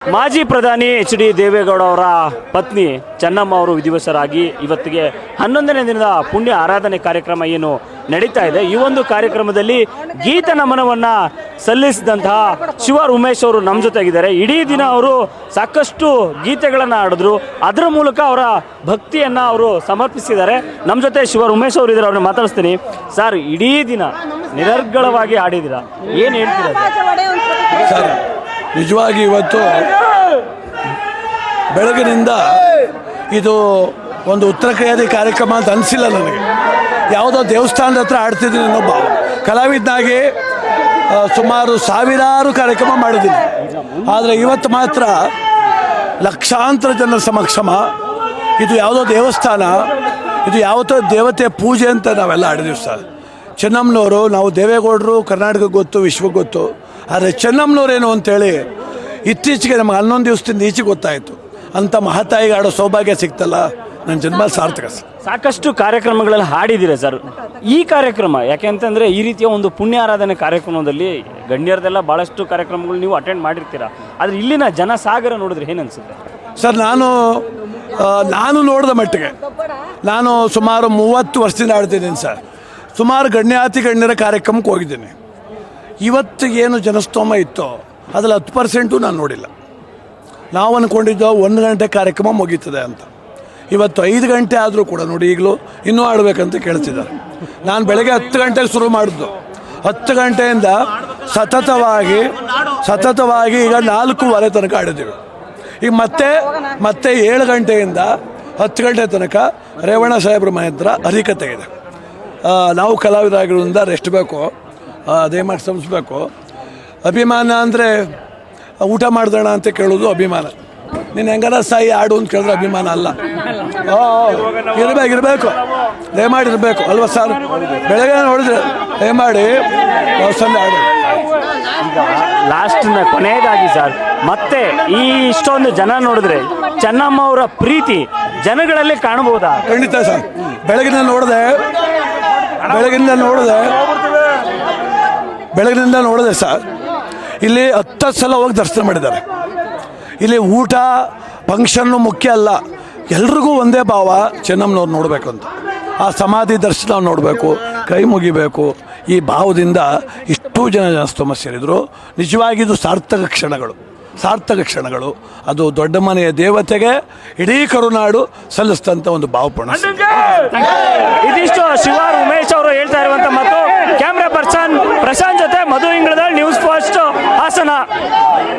ಮಾಜಿ ಪ್ರಧಾನಿ H D Deve Gowda ಅವರ ಪತ್ನಿ ಚೆನ್ನಮ್ಮ ಅವರು ವಿಧಿವಶರಾಗಿ ಇವತ್ತಿಗೆ 11ನೇ ದಿನದ ಪುಣ್ಯ ಆರಾಧನೆ ಕಾರ್ಯಕ್ರಮ ಏನು ನಡೀತಾ ಇದೆ. ಈ ಒಂದು ಕಾರ್ಯಕ್ರಮದಲ್ಲಿ ಗೀತ ನಮನವನ್ನು ಸಲ್ಲಿಸಿದಂತಹ ಶಿವ ಉಮೇಶ್ ಅವರು ನಮ್ಮ ಜೊತೆಗಿದ್ದಾರೆ. ಇಡೀ ದಿನ ಅವರು ಸಾಕಷ್ಟು ಗೀತೆಗಳನ್ನು ಹಾಡಿದ್ರು, ಅದರ ಮೂಲಕ ಅವರ ಭಕ್ತಿಯನ್ನು ಅವರು ಸಮರ್ಪಿಸಿದ್ದಾರೆ. ನಮ್ಮ ಜೊತೆ ಶಿವ ಉಮೇಶ್ ಅವರು ಇದ್ದಾರೆ, ಅವ್ರನ್ನ ಮಾತಾಡಿಸ್ತೀನಿ. ಸರ್, ಇಡೀ ದಿನ ನಿರರ್ಗಳವಾಗಿ ಹಾಡಿದ್ದೀರಾ, ಏನು ಹೇಳ್ತೀರಾ ಸರ್? ನಿಜವಾಗಿ ಇವತ್ತು ಬೆಳಗಿನಿಂದ ಇದು ಒಂದು ಉತ್ತರ ಕ್ರಿಯಾದಿ ಕಾರ್ಯಕ್ರಮ ಅಂತ ಅನಿಸಿಲ್ಲ ನನಗೆ. ಯಾವುದೋ ದೇವಸ್ಥಾನದ ಹತ್ರ ಆಡ್ತಿದ್ದೀನಿ ಅನ್ನೊಬ್ಬ ಕಲಾವಿದನಾಗಿ ಸುಮಾರು ಸಾವಿರಾರು ಕಾರ್ಯಕ್ರಮ ಮಾಡಿದ್ದೀನಿ. ಆದರೆ ಇವತ್ತು ಮಾತ್ರ ಲಕ್ಷಾಂತರ ಜನರ ಸಮಕ್ಷಮ ಇದು ಯಾವುದೋ ದೇವಸ್ಥಾನ, ಇದು ಯಾವುದೋ ದೇವತೆಯ ಪೂಜೆ ಅಂತ ನಾವೆಲ್ಲ ಆಡಿದೀವಿ ಸರ್. ಚೆನ್ನಮ್ಮನವರು, ನಾವು ದೇವೇಗೌಡರು ಕರ್ನಾಟಕಕ್ಕೆ ಗೊತ್ತು, ವಿಶ್ವಕ್ಕೆ ಗೊತ್ತು. ಆದರೆ ಚೆನ್ನಮ್ಮನವರೇನು ಅಂತೇಳಿ ಇತ್ತೀಚೆಗೆ ನಮಗೆ 11 ದಿವಸದಿಂದ ಈಚೆಗೆ ಗೊತ್ತಾಯಿತು. ಅಂಥ ಮಹತಾಯಿಗೆ ಆಡೋ ಸೌಭಾಗ್ಯ ಸಿಗ್ತಲ್ಲ, ನನ್ನ ಜನ್ಮ ಸಾರ್ಥಕ ಸರ್. ಸಾಕಷ್ಟು ಕಾರ್ಯಕ್ರಮಗಳಲ್ಲಿ ಹಾಡಿದ್ದೀರಾ ಸರ್. ಈ ಕಾರ್ಯಕ್ರಮ ಯಾಕೆ ಅಂತಂದರೆ, ಈ ರೀತಿಯ ಒಂದು ಪುಣ್ಯ ಆರಾಧನೆ ಕಾರ್ಯಕ್ರಮದಲ್ಲಿ ಗಣ್ಯರದೆಲ್ಲ ಭಾಳಷ್ಟು ಕಾರ್ಯಕ್ರಮಗಳು ನೀವು ಅಟೆಂಡ್ ಮಾಡಿರ್ತೀರ. ಆದರೆ ಇಲ್ಲಿನ ಜನಸಾಗರ ನೋಡಿದ್ರೆ ಏನು ಅನಿಸುತ್ತೆ ಸರ್? ನಾನು ನೋಡಿದ ಮಟ್ಟಿಗೆ ನಾನು ಸುಮಾರು 30 ವರ್ಷದಿಂದ ಆಡ್ತಿದ್ದೀನಿ ಸರ್. ಸುಮಾರು ಗಣ್ಯಾತಿ ಗಣ್ಯರ ಕಾರ್ಯಕ್ರಮಕ್ಕೆ ಹೋಗಿದ್ದೀನಿ. ಇವತ್ತು ಏನು ಜನಸ್ತೋಮ ಇತ್ತೋ ಅದರಲ್ಲಿ 10% ನಾನು ನೋಡಿಲ್ಲ. ನಾವು ಅಂದ್ಕೊಂಡಿದ್ದೋ 1 ಗಂಟೆ ಕಾರ್ಯಕ್ರಮ ಮುಗೀತದೆ ಅಂತ. ಇವತ್ತು 5 ಗಂಟೆ ಆದರೂ ಕೂಡ ನೋಡಿ ಈಗಲೂ ಇನ್ನೂ ಆಡಬೇಕಂತ ಕೇಳ್ತಿದ್ದಾರೆ. ನಾನು ಬೆಳಗ್ಗೆ 10 ಗಂಟೆಗೆ ಶುರು ಮಾಡಿದ್ದು, 10 ಗಂಟೆಯಿಂದ ಸತತವಾಗಿ ಈಗ 4:15 ತನಕ ಆಡಿದ್ದೀವಿ. ಈಗ ಮತ್ತೆ 7 ಗಂಟೆಯಿಂದ 10 ಗಂಟೆ ತನಕ ರೇವಣ್ಣ ಸಾಹೇಬ್ರ ಮನೆ ಹತ್ರ ಹರಿಕತೆ ಇದೆ. ನಾವು ಕಲಾವಿದರಾಗಿರೋದ್ರಿಂದ ರೆಸ್ಟ್ ಬೇಕು, ಅದೇ ಮಾಡಿ ಸಂಸ್ಬೇಕು. ಅಭಿಮಾನ ಅಂದರೆ ಊಟ ಮಾಡ್ದಣ ಅಂತ ಕೇಳೋದು ಅಭಿಮಾನ. ನೀನು ಹೆಂಗಾರ ಸಾಯಿ ಆಡು ಅಂತ ಕೇಳಿದ್ರೆ ಅಭಿಮಾನ ಅಲ್ಲ. ಇರಬೇಕು ದಯಮಾಡಿರಬೇಕು ಅಲ್ವಾ ಸರ್? ಬೆಳಗ್ಗೆ ನೋಡಿದ್ರೆ ದಯಮಾಡಿ ಸಂಜೆ ಆಡು. ಲಾಸ್ಟ್ ಕೊನೆಯದಾಗಿ ಸರ್, ಮತ್ತೆ ಈ ಇಷ್ಟೊಂದು ಜನ ನೋಡಿದ್ರೆ ಚೆನ್ನಮ್ಮ ಅವರ ಪ್ರೀತಿ ಜನಗಳಲ್ಲಿ ಕಾಣಬಹುದಾ? ಖಂಡಿತ ಸರ್. ಬೆಳಗಿನಿಂದ ನೋಡಿದೆ ಸರ್. ಇಲ್ಲಿ 10 ಸಲ ಹೋಗಿ ದರ್ಶನ ಮಾಡಿದ್ದಾರೆ. ಇಲ್ಲಿ ಊಟ ಫಂಕ್ಷನ್ನು ಮುಖ್ಯ ಅಲ್ಲ, ಎಲ್ರಿಗೂ ಒಂದೇ ಭಾವ, ಚೆನ್ನಮ್ಮನವ್ರು ನೋಡಬೇಕು ಅಂತ. ಆ ಸಮಾಧಿ ದರ್ಶನ ನೋಡಬೇಕು, ಕೈ ಮುಗಿಬೇಕು. ಈ ಭಾವದಿಂದ ಇಷ್ಟೂ ಜನಸ್ತೋಮ ಸೇರಿದರು. ನಿಜವಾಗಿ ಇದು ಸಾರ್ಥಕ ಕ್ಷಣಗಳು. ಅದು ದೊಡ್ಡ ಮನೆಯ ದೇವತೆಗೆ ಇಡೀ ಕರುನಾಡು ಸಲ್ಲಿಸಿದಂಥ ಒಂದು ಭಾವಪೂರ್ಣ. ಇದಿಷ್ಟು ಶಿವ ಉಮೇಶ್ ಅವರು ಹೇಳ್ತಾ ಇರುವಂಥ ಮತ್ತು ಕ್ಯಾಮ್ರಾ ಪರ್ಸನ್ ಪ್ರಶಾಂತ್ ಜೊತೆ ಮಧು ಇಂಗ್ಳದ ನ್ಯೂಸ್ ಫಸ್ಟ್ ಹಾಸನ.